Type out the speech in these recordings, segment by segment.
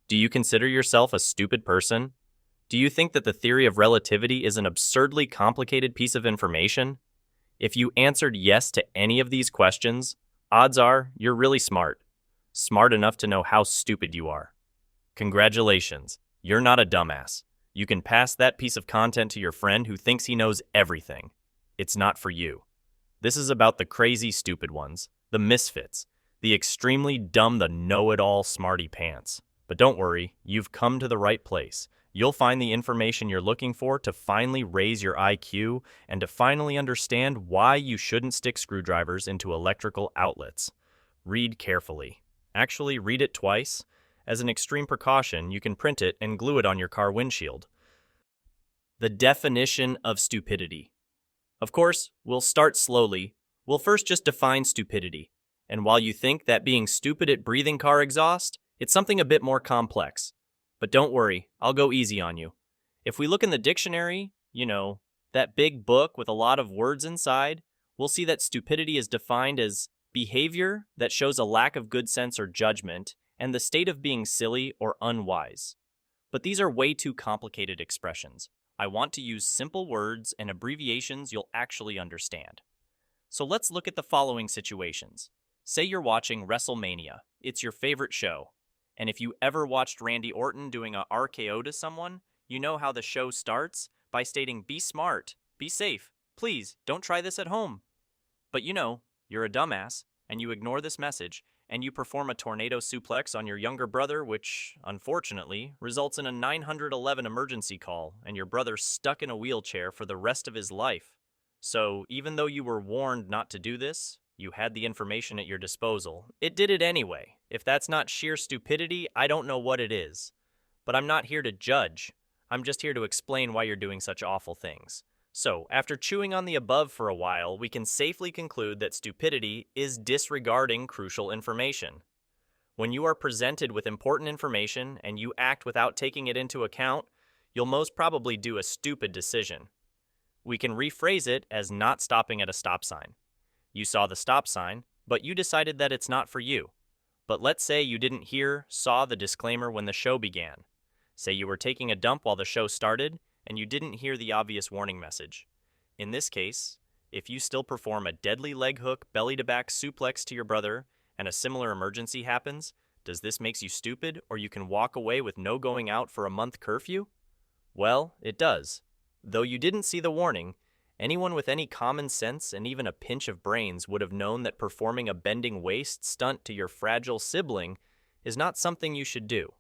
Do you consider yourself a stupid person? Do you think that the theory of relativity is an absurdly complicated piece of information? If you answered yes to any of these questions, odds are you're really smart. Smart enough to know how stupid you are. Congratulations, you're not a dumbass. You can pass that piece of content to your friend who thinks he knows everything. It's not for you. This is about the crazy stupid ones, the misfits, the extremely dumb, the know-it-all smarty pants. But don't worry, you've come to the right place. You'll find the information you're looking for to finally raise your IQ and to finally understand why you shouldn't stick screwdrivers into electrical outlets. Read carefully. Actually, read it twice. As an extreme precaution, you can print it and glue it on your car windshield. The definition of stupidity. Of course, we'll start slowly. We'll first just define stupidity. And while you think that being stupid at breathing car exhaust, it's something a bit more complex. But don't worry, I'll go easy on you. If we look in the dictionary, that big book with a lot of words inside, we'll see that stupidity is defined as behavior that shows a lack of good sense or judgment, and the state of being silly or unwise. But these are way too complicated expressions. I want to use simple words and abbreviations you'll actually understand. So let's look at the following situations. Say you're watching WrestleMania. It's your favorite show. And if you ever watched Randy Orton doing a RKO to someone, you know how the show starts by stating, "Be smart, be safe, please, don't try this at home." But you're a dumbass, and you ignore this message, and you perform a tornado suplex on your younger brother, which, unfortunately, results in a 911 emergency call, and your brother's stuck in a wheelchair for the rest of his life. So, even though you were warned not to do this, you had the information at your disposal. It did it anyway. If that's not sheer stupidity, I don't know what it is. But I'm not here to judge. I'm just here to explain why you're doing such awful things. So, after chewing on the above for a while, we can safely conclude that stupidity is disregarding crucial information. When you are presented with important information and you act without taking it into account, you'll most probably do a stupid decision. We can rephrase it as not stopping at a stop sign. You saw the stop sign, but you decided that it's not for you. But let's say you didn't saw the disclaimer when the show began. Say you were taking a dump while the show started, and you didn't hear the obvious warning message. In this case, if you still perform a deadly leg hook belly-to-back suplex to your brother, and a similar emergency happens, does this make you stupid, or you can walk away with no going out for a month curfew? Well, it does. Though you didn't see the warning, anyone with any common sense and even a pinch of brains would have known that performing a bending waist stunt to your fragile sibling is not something you should do.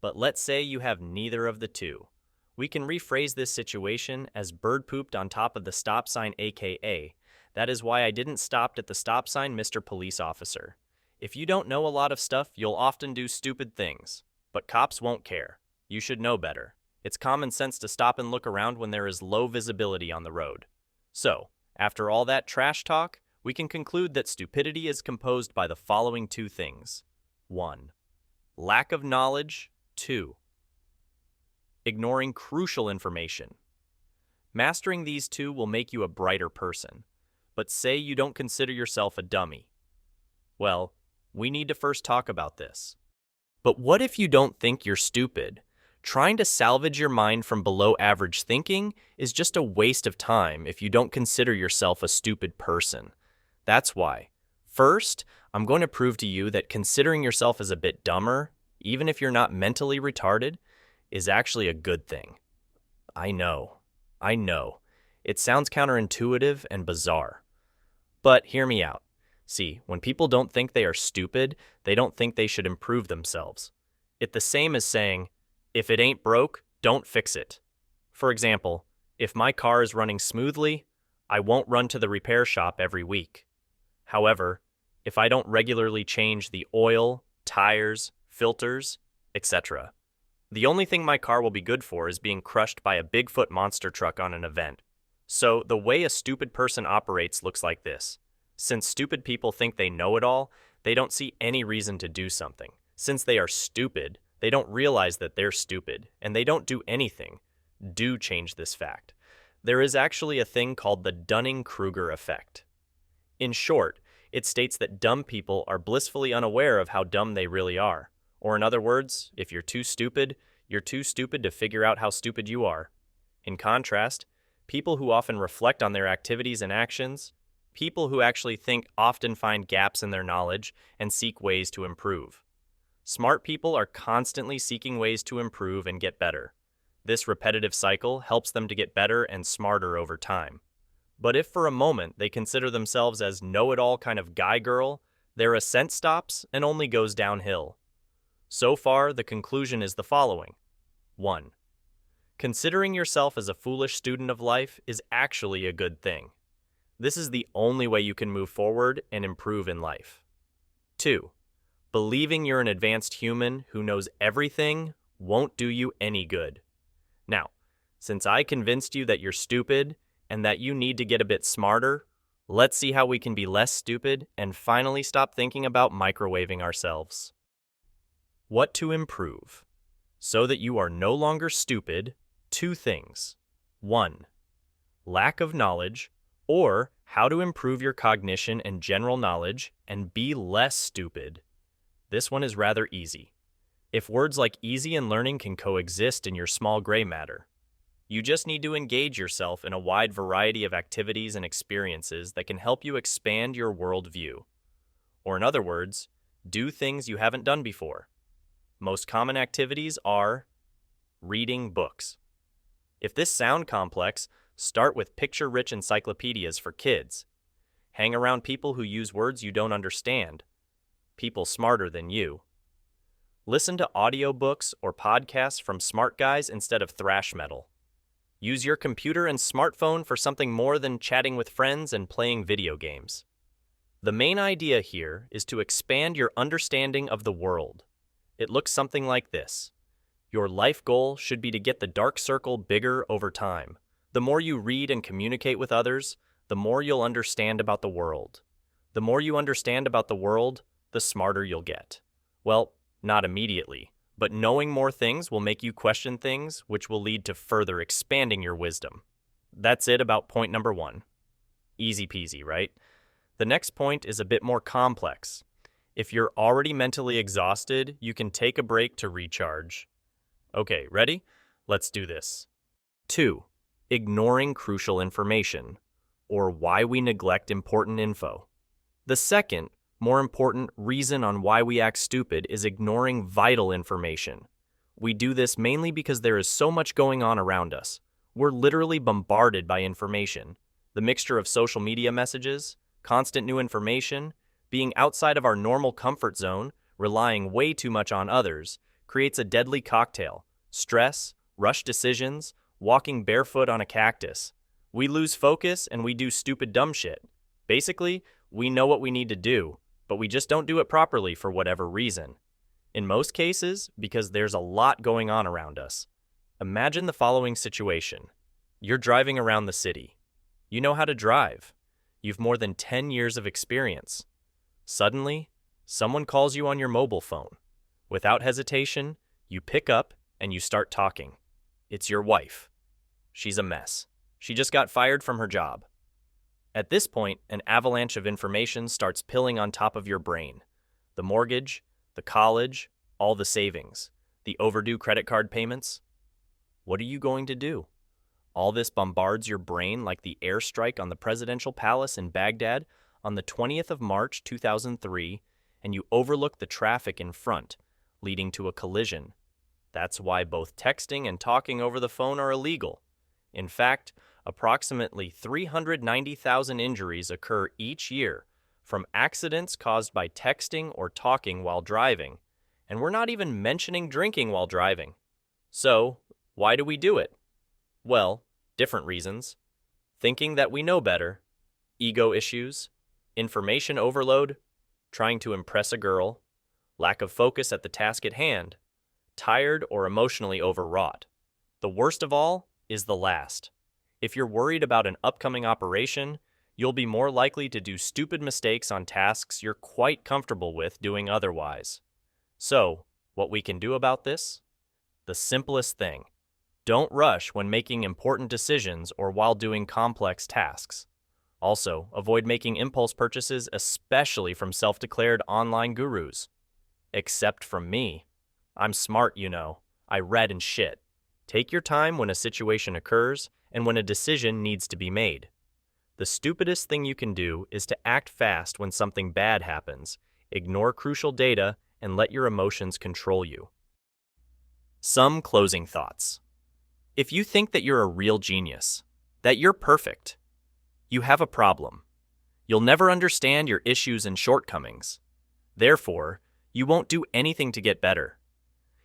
But let's say you have neither of the two. We can rephrase this situation as bird pooped on top of the stop sign, aka, that is why I didn't stop at the stop sign, Mr. Police Officer. If you don't know a lot of stuff, you'll often do stupid things. But cops won't care. You should know better. It's common sense to stop and look around when there is low visibility on the road. So, after all that trash talk, we can conclude that stupidity is composed by the following two things. 1. Lack of knowledge. 2. Ignoring crucial information. Mastering these two will make you a brighter person. But say you don't consider yourself a dummy. Well, we need to first talk about this. But what if you don't think you're stupid? Trying to salvage your mind from below average thinking is just a waste of time if you don't consider yourself a stupid person. That's why. First, I'm going to prove to you that considering yourself as a bit dumber, even if you're not mentally retarded, is actually a good thing. I know. It sounds counterintuitive and bizarre. But hear me out. See, when people don't think they are stupid, they don't think they should improve themselves. It's the same as saying, if it ain't broke, don't fix it. For example, if my car is running smoothly, I won't run to the repair shop every week. However, if I don't regularly change the oil, tires, filters, etc., the only thing my car will be good for is being crushed by a Bigfoot monster truck on an event. So the way a stupid person operates looks like this. Since stupid people think they know it all, they don't see any reason to do something. Since they are stupid, they don't realize that they're stupid, and they don't do anything. Do change this fact. There is actually a thing called the Dunning-Kruger effect. In short, it states that dumb people are blissfully unaware of how dumb they really are, Or in other words, if you're too stupid to figure out how stupid you are. In contrast, people who often reflect on their activities and actions, people who actually think often find gaps in their knowledge and seek ways to improve. Smart people are constantly seeking ways to improve and get better. This repetitive cycle helps them to get better and smarter over time. But if for a moment they consider themselves as know-it-all kind of guy-girl, their ascent stops and only goes downhill. So far, the conclusion is the following. 1. Considering yourself as a foolish student of life is actually a good thing. This is the only way you can move forward and improve in life. 2. Believing you're an advanced human who knows everything won't do you any good. Now, since I convinced you that you're stupid and that you need to get a bit smarter, let's see how we can be less stupid and finally stop thinking about microwaving ourselves. What to improve? So that you are no longer stupid, 2 things. 1. Lack of knowledge, or how to improve your cognition and general knowledge and be less stupid. This one is rather easy. If words like easy and learning can coexist in your small gray matter, you just need to engage yourself in a wide variety of activities and experiences that can help you expand your worldview. Or in other words, do things you haven't done before. Most common activities are reading books. If this sounds complex, start with picture-rich encyclopedias for kids. Hang around people who use words you don't understand, people smarter than you. Listen to audiobooks or podcasts from smart guys instead of thrash metal. Use your computer and smartphone for something more than chatting with friends and playing video games. The main idea here is to expand your understanding of the world. It looks something like this. Your life goal should be to get the dark circle bigger over time. The more you read and communicate with others, the more you'll understand about the world. The more you understand about the world, the smarter you'll get. Well, not immediately, but knowing more things will make you question things, which will lead to further expanding your wisdom. That's it about point number 1. Easy peasy, right? The next point is a bit more complex. If you're already mentally exhausted, you can take a break to recharge. Okay, ready? Let's do this. 2. Ignoring crucial information, or why we neglect important info. The second, more important reason on why we act stupid is ignoring vital information. We do this mainly because there is so much going on around us. We're literally bombarded by information. The mixture of social media messages, constant new information, being outside of our normal comfort zone, relying way too much on others, creates a deadly cocktail. Stress, rushed decisions, walking barefoot on a cactus. We lose focus and we do stupid dumb shit. Basically, we know what we need to do, but we just don't do it properly for whatever reason. In most cases, because there's a lot going on around us. Imagine the following situation. You're driving around the city. You know how to drive. You've more than 10 years of experience. Suddenly, someone calls you on your mobile phone. Without hesitation, you pick up and you start talking. It's your wife. She's a mess. She just got fired from her job. At this point, an avalanche of information starts piling on top of your brain. The mortgage, the college, all the savings, the overdue credit card payments. What are you going to do? All this bombards your brain like the airstrike on the presidential palace in Baghdad on the 20th of March 2003, and you overlook the traffic in front, leading to a collision. That's why both texting and talking over the phone are illegal. In fact, approximately 390,000 injuries occur each year from accidents caused by texting or talking while driving, and we're not even mentioning drinking while driving. So, why do we do it? Well, different reasons. Thinking that we know better, ego issues, information overload, trying to impress a girl, lack of focus at the task at hand, tired or emotionally overwrought. The worst of all is the last. If you're worried about an upcoming operation, you'll be more likely to do stupid mistakes on tasks you're quite comfortable with doing otherwise. So, what we can do about this? The simplest thing. Don't rush when making important decisions or while doing complex tasks. Also, avoid making impulse purchases, especially from self-declared online gurus. Except from me. I'm smart, you know. I read and shit. Take your time when a situation occurs and when a decision needs to be made. The stupidest thing you can do is to act fast when something bad happens, ignore crucial data, and let your emotions control you. Some closing thoughts. If you think that you're a real genius, that you're perfect, you have a problem. You'll never understand your issues and shortcomings. Therefore, you won't do anything to get better.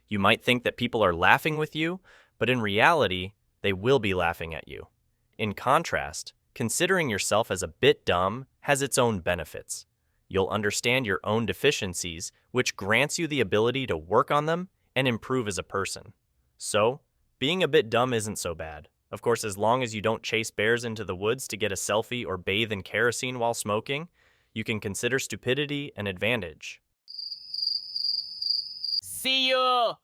You might think that people are laughing with you, but in reality, they will be laughing at you. In contrast, considering yourself as a bit dumb has its own benefits. You'll understand your own deficiencies, which grants you the ability to work on them and improve as a person. So, being a bit dumb isn't so bad. Of course, as long as you don't chase bears into the woods to get a selfie or bathe in kerosene while smoking, you can consider stupidity an advantage. See you!